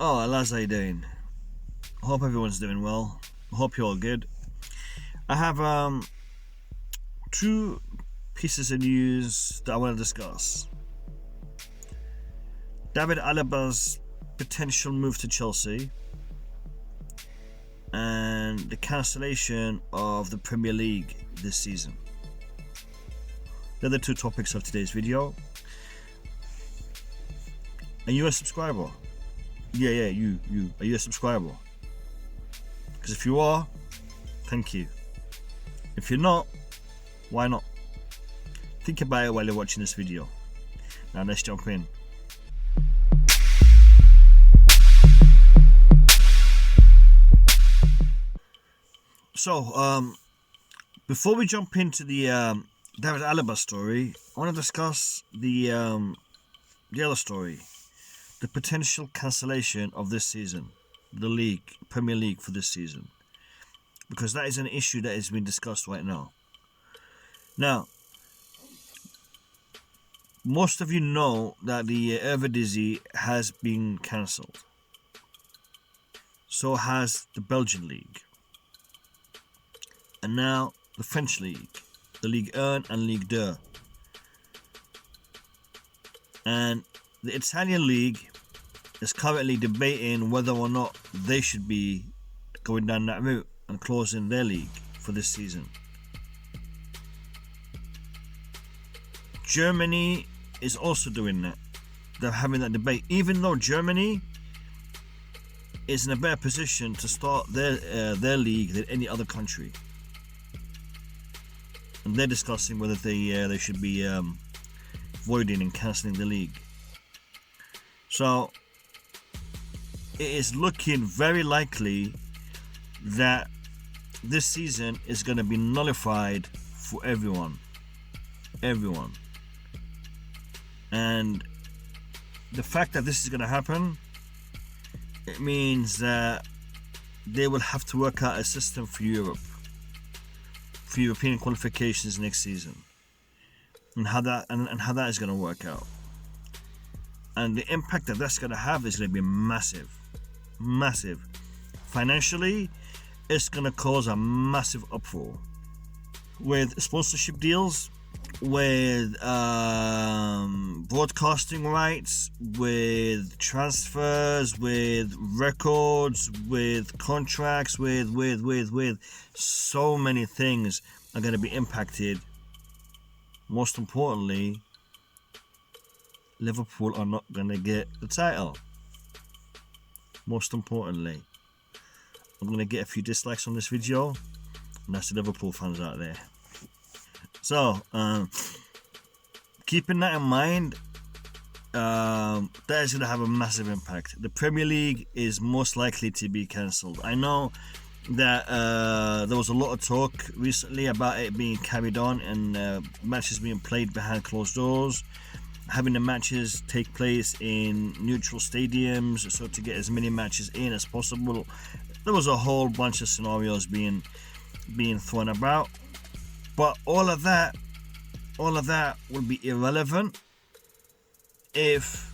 Oh, lads, how you doing? Hope everyone's doing well. Hope you're all good. I have two pieces of news that I want to discuss. David Alaba's potential move to Chelsea and the cancellation of the Premier League this season. They're the two topics of today's video. Are you a subscriber? Yeah, you. Are you a subscriber? Because if you are, thank you. If you're not, why not? Think about it while you're watching this video. Now let's jump in. So, before we jump into the David Alaba story, I want to discuss the other story. The potential cancellation of this season, the league, Premier League for this season, because that is an issue that is being discussed right now. Now, most of you know that the Eredivisie has been cancelled. So has the Belgian League, and now the French League, the Ligue 1 and Ligue 2, and the Italian League is currently debating whether or not they should be going down that route and closing their league for this season. Germany is also doing that. They're having that debate, even though Germany is in a better position to start their league than any other country. And they're discussing whether they should be voiding and cancelling the league. So it is looking very likely that this season is going to be nullified for everyone. And the fact that this is going to happen, it means that they will have to work out a system for Europe, for European qualifications next season, and how that is going to work out. And the impact that that's going to have is going to be massive. Financially, it's going to cause a massive uproar with sponsorship deals, with broadcasting rights, with transfers, with records, with contracts, with so many things are going to be impacted. Most importantly, Liverpool are not going to get the title. Most importantly, I'm going to get a few dislikes on this video, and that's the Liverpool fans out there. So, keeping that in mind, that is going to have a massive impact. The Premier League is most likely to be cancelled. I know that there was a lot of talk recently about it being carried on and matches being played behind closed doors, having the matches take place in neutral stadiums, so to get as many matches in as possible. There was a whole bunch of scenarios being thrown about, but all of that will be irrelevant if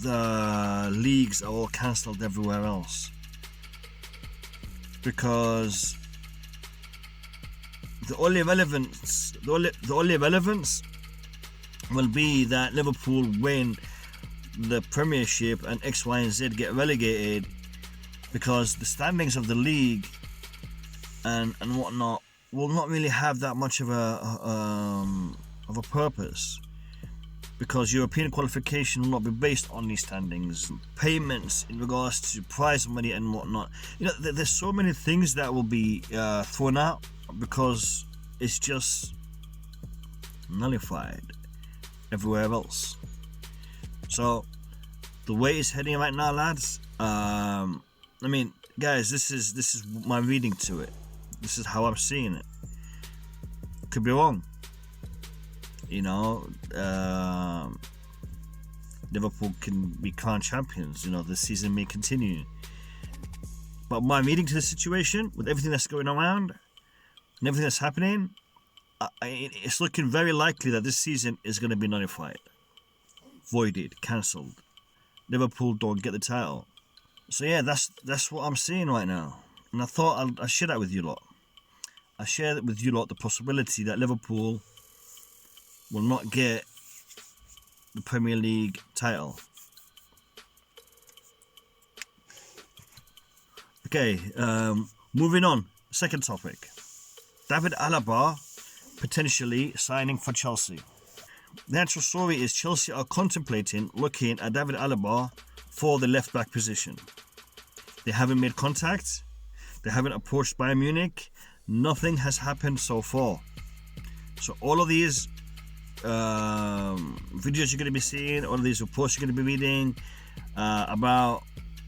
the leagues are all cancelled everywhere else, because the only relevance will be that Liverpool win the Premiership and X, Y, and Z get relegated, because the standings of the league and whatnot will not really have that much of a purpose, because European qualification will not be based on these standings. Payments in regards to prize money and whatnot, there's so many things that will be thrown out because it's just nullified everywhere else. So the way it's heading right now, lads, guys, this is my reading to it. This is how I'm seeing it. Could be wrong. Liverpool can be crowned champions. The season may continue. But my reading to the situation, with everything that's going around and everything that's happening, it's looking very likely that this season is going to be nullified, voided, cancelled. Liverpool don't get the title. So yeah, that's what I'm seeing right now, and I thought I'll share that with you lot. I share with you lot the possibility that Liverpool will not get the Premier League title. Okay, moving on. Second topic. David Alaba potentially signing for Chelsea. The actual story is Chelsea are contemplating looking at David Alaba for the left back position. They haven't made contact. They haven't approached Bayern Munich. Nothing has happened so far. So all of these videos you're going to be seeing, all of these reports you're going to be reading about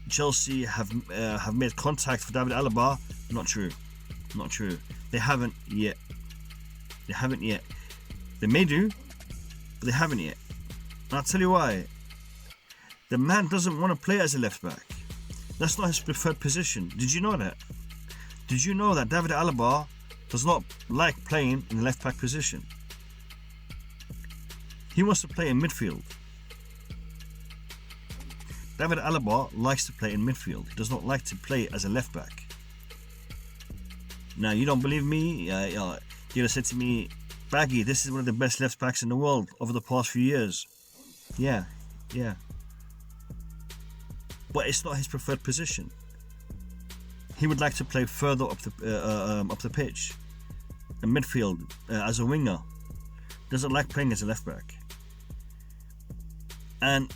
Chelsea have made contact for David Alaba, not true. Not true. They haven't yet. They may do, but they haven't yet. And I'll tell you why. The man doesn't want to play as a left back. That's not his preferred position. Did you know that? Did you know that David Alaba does not like playing in the left back position? He wants to play in midfield. David Alaba likes to play in midfield. He does not like to play as a left back. Now, you don't believe me? You're going to say to me, Baggy, this is one of the best left backs in the world over the past few years. Yeah. But it's not his preferred position. He would like to play further up the pitch, in midfield, as a winger. Doesn't like playing as a left back. And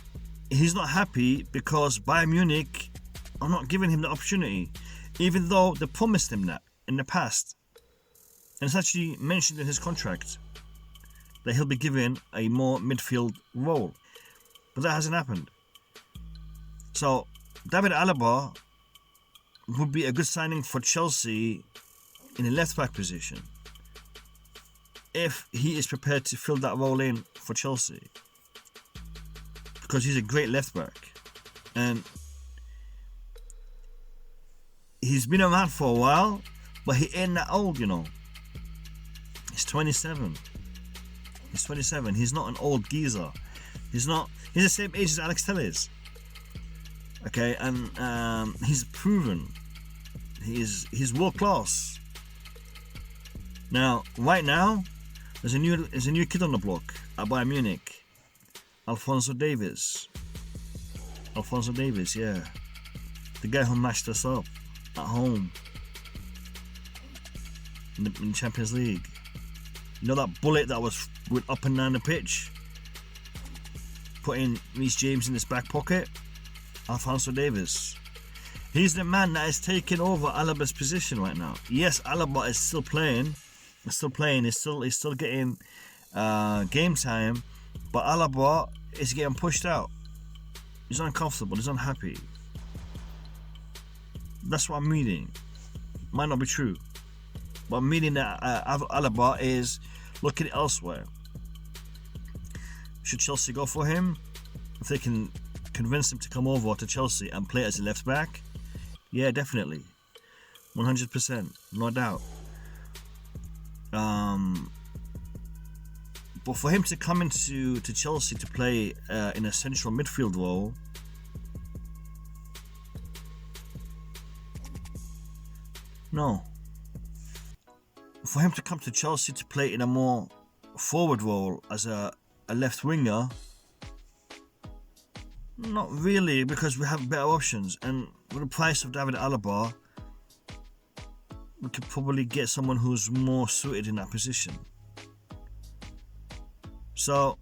he's not happy because Bayern Munich are not giving him the opportunity, even though they promised him that in the past. And it's actually mentioned in his contract that he'll be given a more midfield role. But that hasn't happened. So David Alaba would be a good signing for Chelsea in a left back position if he is prepared to fill that role in for Chelsea, because he's a great left back and he's been around for a while, but he ain't that old, you know. He's 27. He's not an old geezer. He's the same age as Alex Telles. Okay, and he's proven. He's world class. Now, right now, there's a new kid on the block at Bayern Munich. Alphonso Davies, yeah. The guy who matched us up at home in the Champions League. You know that bullet that was went up and down the pitch? Putting Reece James in his back pocket? Alphonso Davies. He's the man that is taking over Alaba's position right now. Yes, Alaba is still playing. He's still getting game time, but Alaba is getting pushed out. He's uncomfortable. He's unhappy. That's what I'm reading. Might not be true, but I'm reading that Alaba is looking elsewhere. Should Chelsea go for him? If they can convince him to come over to Chelsea and play as a left back, yeah, definitely, 100%, no doubt. But for him to come into Chelsea to play in a central midfield role, no. For him to come to Chelsea to play in a more forward role as a left winger, not really, because we have better options, and with the price of David Alaba, we could probably get someone who's more suited in that position. So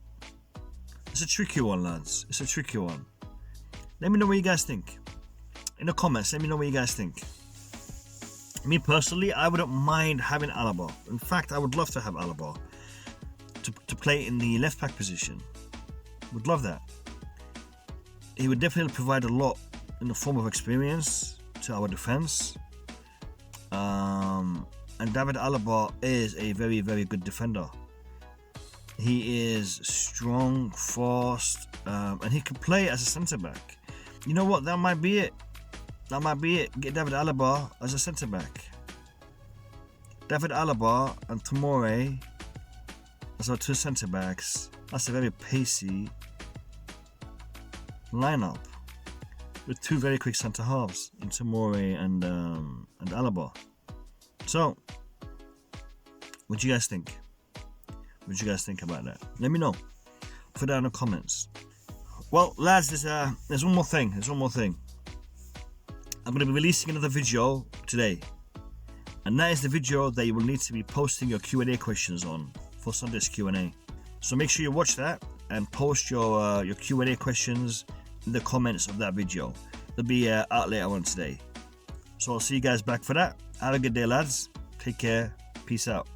it's a tricky one, lads. It's a tricky one. Let me know what you guys think in the comments. Let me know what you guys think. Me personally, I wouldn't mind having Alaba. In fact, I would love to have Alaba to play in the left back position. Would love that. He would definitely provide a lot in the form of experience to our defense. And David Alaba is a very, very good defender. He is strong, fast, and he can play as a centre back. You know what? That might be it. Get David Alaba as a centre back. David Alaba and Tomori as our two centre backs. That's a very pacey lineup. with two very quick centre halves in Tomori and Alaba. So, what do you guys think? What do you guys think about that? Let me know. Put down in the comments. Well, lads, there's one more thing. I'm going to be releasing another video today, and that is the video that you will need to be posting your Q&A questions on for Sunday's Q&A. So make sure you watch that and post your Q&A questions in the comments of that video. It'll be out later on today. So I'll see you guys back for that. Have a good day, lads. Take care. Peace out.